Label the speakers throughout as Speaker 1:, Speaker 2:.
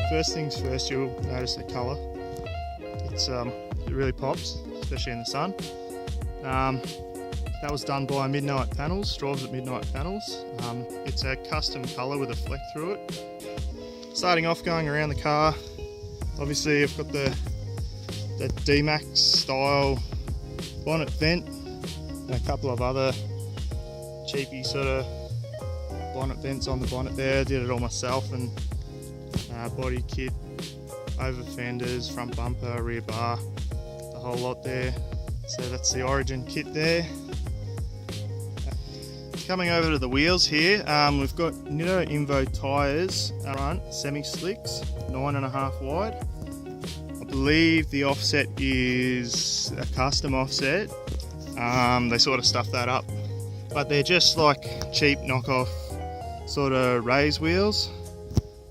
Speaker 1: First things first, you'll notice the colour. It really pops, especially in the sun. That was done by Midnight Panels, Straws at Midnight Panels. It's a custom colour with a fleck through it. Starting off, going around the car, obviously I've got the D-Max style bonnet vent and a couple of other cheapy sort of bonnet vents on the bonnet there. Did it all myself, and body kit, over fenders, front bumper, rear bar, the whole lot there. So that's the Origin kit there. Coming over to the wheels here, we've got Nitto Invo tyres, front semi-slicks, 9.5 wide. I believe the offset is a custom offset. They sort of stuff that up, but they're just like cheap knockoff sort of raise wheels,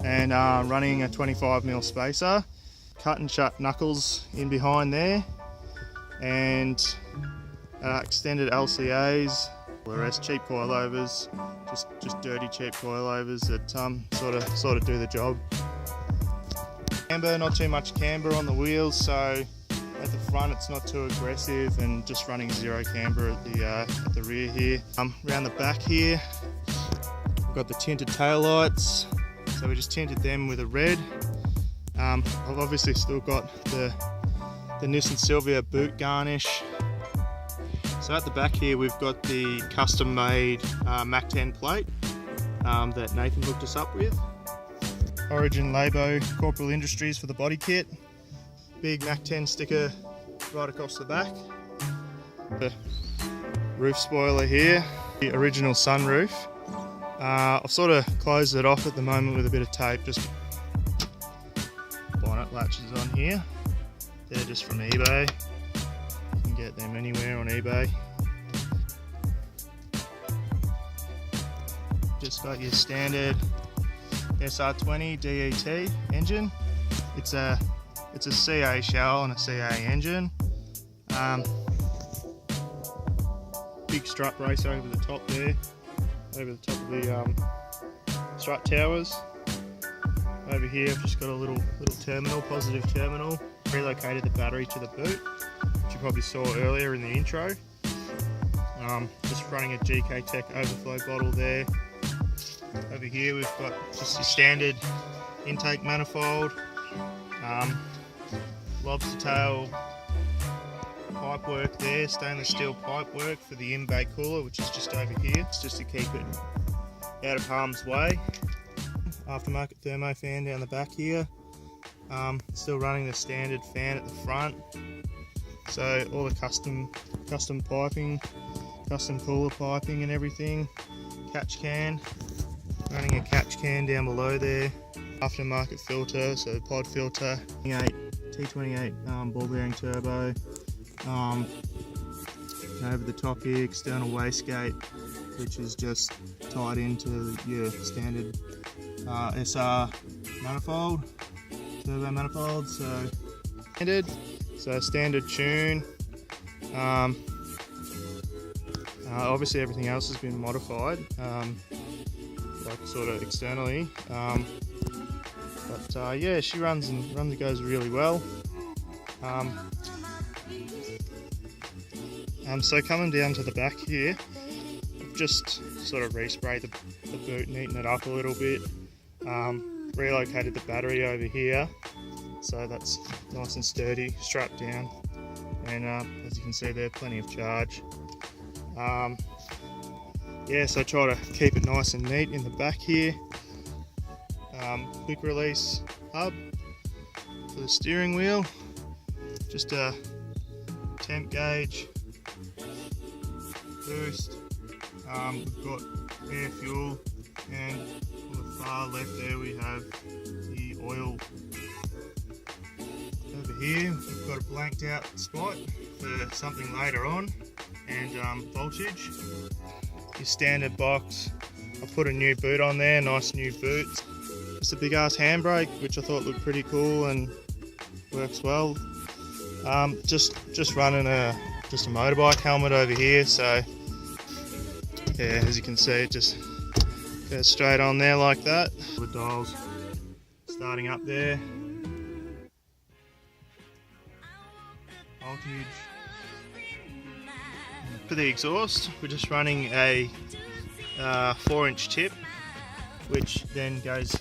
Speaker 1: and running a 25mm spacer, cut and shut knuckles in behind there, and extended LCAs. The rest cheap coilovers, just dirty cheap coilovers that sort of do the job. Camber, not too much camber on the wheels, so at the front it's not too aggressive, and just running zero camber at the rear here. Around the back here, we've got the tinted tail lights, so we just tinted them with a red. I've obviously still got the Nissan Silvia boot garnish. So at the back here we've got the custom made machten plate that Nathan hooked us up with. Origin Labo Corporal Industries for the body kit. Big machten sticker right across the back. The roof spoiler here, the original sunroof. I've sort of closed it off at the moment with a bit of tape, just bonnet latches on here. They're just from eBay. You can get them anywhere on eBay. Just got your standard SR20 DET engine. It's a CA shell and a CA engine. Big strut brace over the top there, over the top of the strut towers. Over here I've just got a little terminal, positive terminal. Relocated the battery to the boot, which you probably saw earlier in the intro. Just running a GK Tech overflow bottle there. Over here we've got just your standard intake manifold, lobster tail pipe work there, stainless steel pipe work for the in-bay cooler, which is just over here. It's just to keep it out of harm's way. Aftermarket thermo fan down the back here. Still running the standard fan at the front. So all the custom piping, custom cooler piping and everything. Catch can, running a catch can down below there. aftermarket filter, so pod filter, T28 ball bearing turbo. Over the top here, external wastegate, which is just tied into your standard SR manifold, turbo manifold. So standard tune. Obviously everything else has been modified, like sort of externally. But yeah, she runs and goes really well. So coming down to the back here, I've just sort of resprayed the boot, neaten it up a little bit. Relocated the battery over here, so that's nice and sturdy, strapped down. And as you can see there, plenty of charge. Yeah, so I try to keep it nice and neat in the back here. Quick release hub for the steering wheel, just a temp gauge, boost. We've got air fuel, and on the far left there we have the oil. Over here we've got a blanked out spot for something later on, and voltage. Your standard box. I put a new boot on there, nice new boot. Just a big ass handbrake, which I thought looked pretty cool and works well. Just running just a motorbike helmet over here, so yeah, as you can see, it just goes straight on there like that. The dials starting up there. Voltage. For the exhaust, we're just running a 4-inch tip, which then goes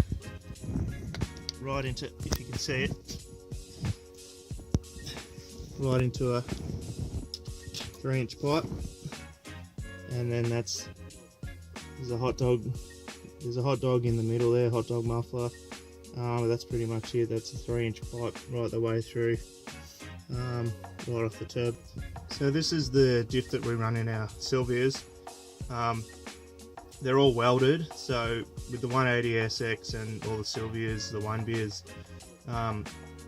Speaker 1: right into, if you can see it, right into a 3-inch pipe. And then there's a hot dog in the middle there, hot dog muffler. That's pretty much it. That's a 3-inch pipe right the way through, right off the tub. So this is the diff that we run in our Silvias. They're all welded, so with the 180SX and all the Silvias, the 1Beers,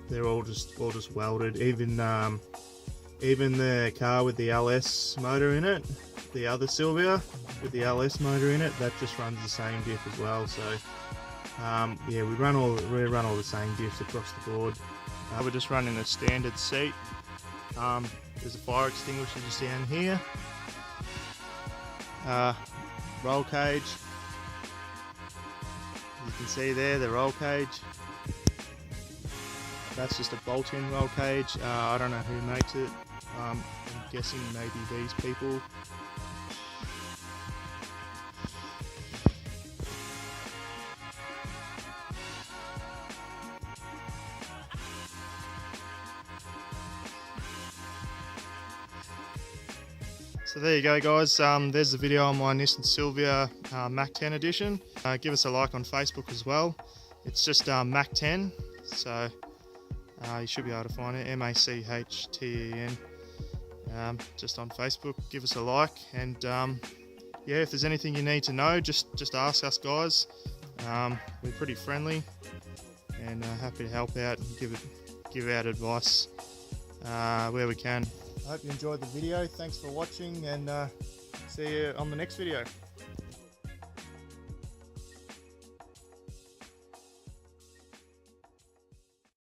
Speaker 1: they're all just welded. Even the car with the LS motor in it, the other Silvia with the LS motor in it, that just runs the same diff as well. So yeah, we run all the same diffs across the board. We're just running a standard seat. There's a fire extinguisher just down here. Roll cage. You can see there the roll cage. That's just a bolt-in roll cage. I don't know who makes it. I'm guessing maybe these people. So there you go, guys. There's the video on my Nissan Silvia Machten edition. Give us a like on Facebook as well. It's just Machten, so you should be able to find it, MACHTEN, just on Facebook. Give us a like, and yeah, if there's anything you need to know, just ask us, guys. We're pretty friendly and happy to help out and give out advice where we can. I hope you enjoyed the video. Thanks for watching, and see you on the next video.